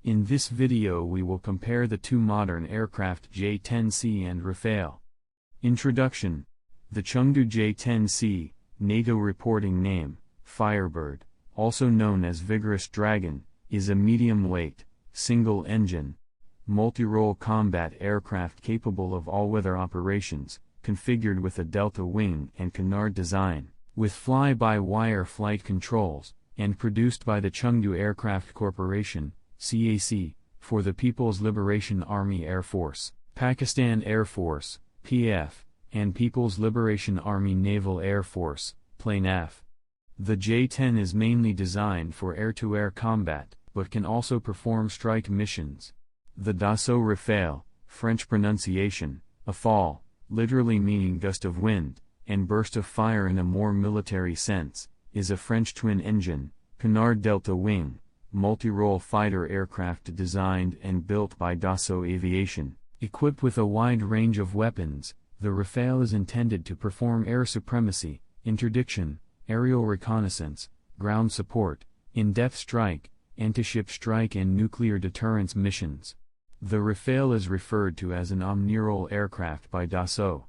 In this video we will compare the two modern aircraft J-10C and Rafale. Introduction. The Chengdu J-10C, NATO reporting name, Firebird, also known as Vigorous Dragon, is a medium-weight, single-engine, multi-role combat aircraft capable of all-weather operations, configured with a delta wing and canard design, with fly-by-wire flight controls, and produced by the Chengdu Aircraft Corporation, CAC, for the People's Liberation Army Air Force, Pakistan Air Force, PF, and People's Liberation Army Naval Air Force, PLANAF. The J-10 is mainly designed for air-to-air combat, but can also perform strike missions. The Dassault Rafale, French pronunciation, a fall, literally meaning gust of wind, and burst of fire in a more military sense, is a French twin-engine, canard delta wing, multi-role fighter aircraft designed and built by Dassault Aviation. Equipped with a wide range of weapons, the Rafale is intended to perform air supremacy, interdiction, aerial reconnaissance, ground support, in-depth strike, anti-ship strike and nuclear deterrence missions. The Rafale is referred to as an omnirole aircraft by Dassault.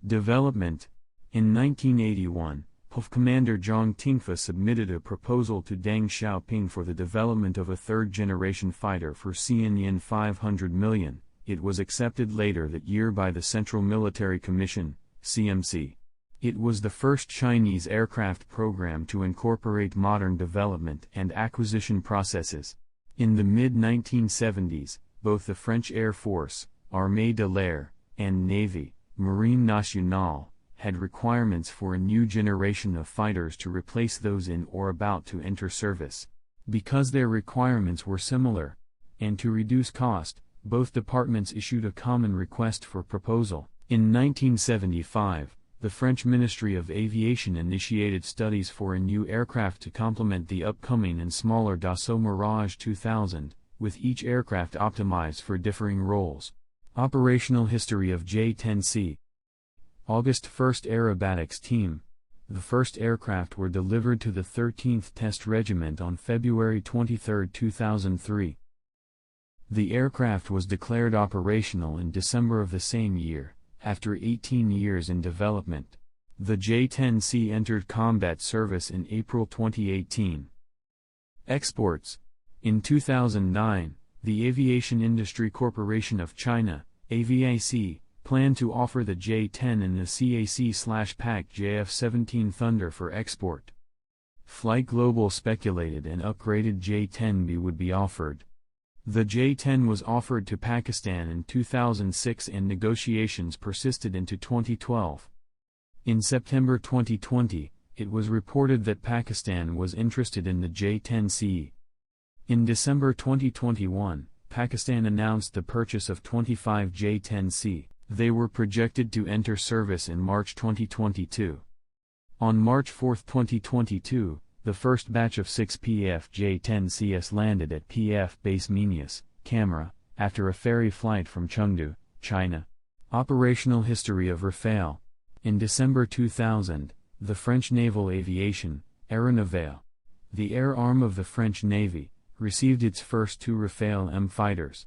Development. In 1981, POF Commander Zhang Tingfa submitted a proposal to Deng Xiaoping for the development of a third-generation fighter for CNY 500 million. It was accepted later that year by the Central Military Commission, CMC. It was the first Chinese aircraft program to incorporate modern development and acquisition processes. In the mid-1970s, both the French Air Force, Armée de l'Air, and Navy, Marine Nationale, had requirements for a new generation of fighters to replace those in or about to enter service. Because their requirements were similar, and to reduce cost, both departments issued a common request for proposal. In 1975, the French Ministry of Aviation initiated studies for a new aircraft to complement the upcoming and smaller Dassault Mirage 2000, with each aircraft optimized for differing roles. Operational history of J-10C. August 1st Aerobatics Team. The first aircraft were delivered to the 13th Test Regiment on February 23, 2003. The aircraft was declared operational in December of the same year, after 18 years in development. The J-10C entered combat service in April 2018. Exports. In 2009, the Aviation Industry Corporation of China, AVIC, planned to offer the J-10 and the CAC/PAC JF-17 Thunder for export. Flight Global speculated an upgraded J-10B would be offered. The J-10 was offered to Pakistan in 2006 and negotiations persisted into 2012. In September 2020, it was reported that Pakistan was interested in the J-10C. In December 2021, Pakistan announced the purchase of 25 J-10C. They were projected to enter service in March 2022. On March 4, 2022, the first batch of 6 PF J-10Cs landed at PF Base Menias, Camera, after a ferry flight from Chengdu, China. Operational history of Rafale. In December 2000, the French Naval Aviation, Aéronavale, the air arm of the French Navy, received its first 2 Rafale M fighters.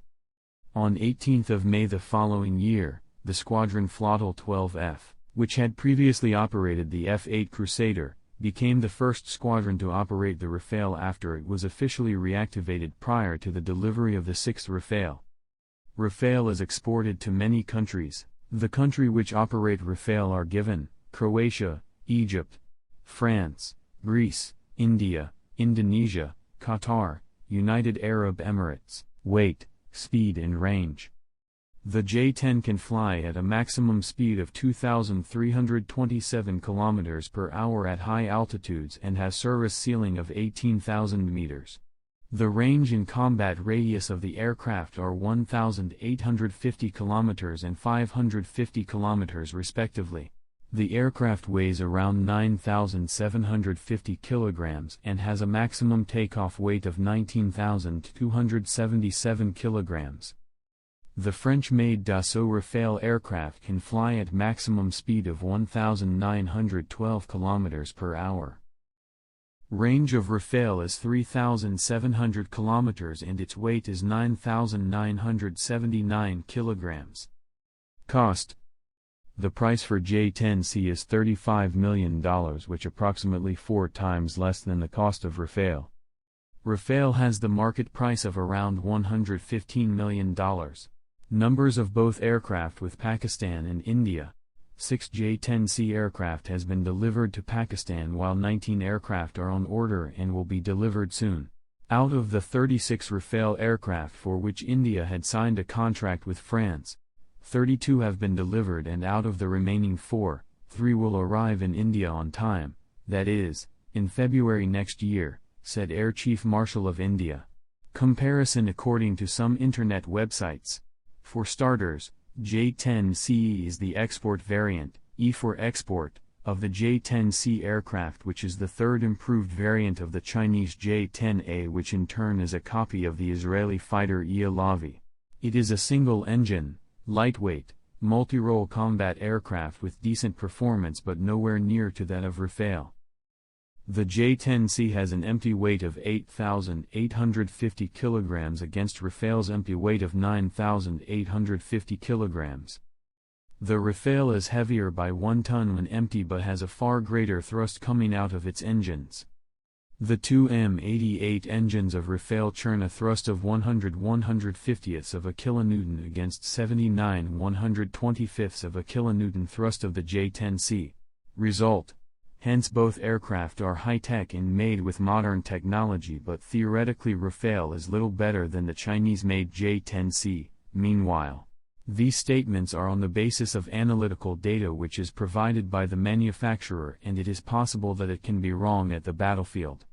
On 18 May the following year, the Squadron Flotille 12F, which had previously operated the F-8 Crusader, became the first squadron to operate the Rafale after it was officially reactivated prior to the delivery of the 6th Rafale. Rafale is exported to many countries. The countries which operate Rafale are given: Croatia, Egypt, France, Greece, India, Indonesia, Qatar, United Arab Emirates. Weight, speed and range. The J-10 can fly at a maximum speed of 2,327 km per hour at high altitudes and has service ceiling of 18,000 meters. The range and combat radius of the aircraft are 1,850 km and 550 km respectively. The aircraft weighs around 9,750 kg and has a maximum takeoff weight of 19,277 kg. The French-made Dassault Rafale aircraft can fly at maximum speed of 1,912 km per hour. Range of Rafale is 3,700 kilometers and its weight is 9,979 kilograms. Cost. The price for J-10C is $35 million, which approximately 4 times less than the cost of Rafale. Rafale has the market price of around $115 million. Numbers of both aircraft with Pakistan and India. 6 J-10C aircraft has been delivered to Pakistan while 19 aircraft are on order and will be delivered soon. Out of the 36 Rafale aircraft for which India had signed a contract with France, 32 have been delivered, and out of the remaining 4, 3 will arrive in India on time, that is, in February next year, said Air Chief Marshal of India. Comparison according to some internet websites. For starters, J-10C is the export variant, E for export, of the J-10C aircraft, which is the third improved variant of the Chinese J-10A, which in turn is a copy of the Israeli fighter Elavi. It is a single-engine, lightweight, multi-role combat aircraft with decent performance but nowhere near to that of Rafale. The J-10C has an empty weight of 8,850 kilograms against Rafale's empty weight of 9,850 kilograms. The Rafale is heavier by 1 ton when empty but has a far greater thrust coming out of its engines. The two M88 engines of Rafale churn a thrust of 100/150ths of a kilonewton against 79/125ths of a kilonewton thrust of the J-10C. Result. Hence both aircraft are high-tech and made with modern technology, but theoretically Rafale is little better than the Chinese-made J-10C. Meanwhile, these statements are on the basis of analytical data which is provided by the manufacturer, and it is possible that it can be wrong at the battlefield.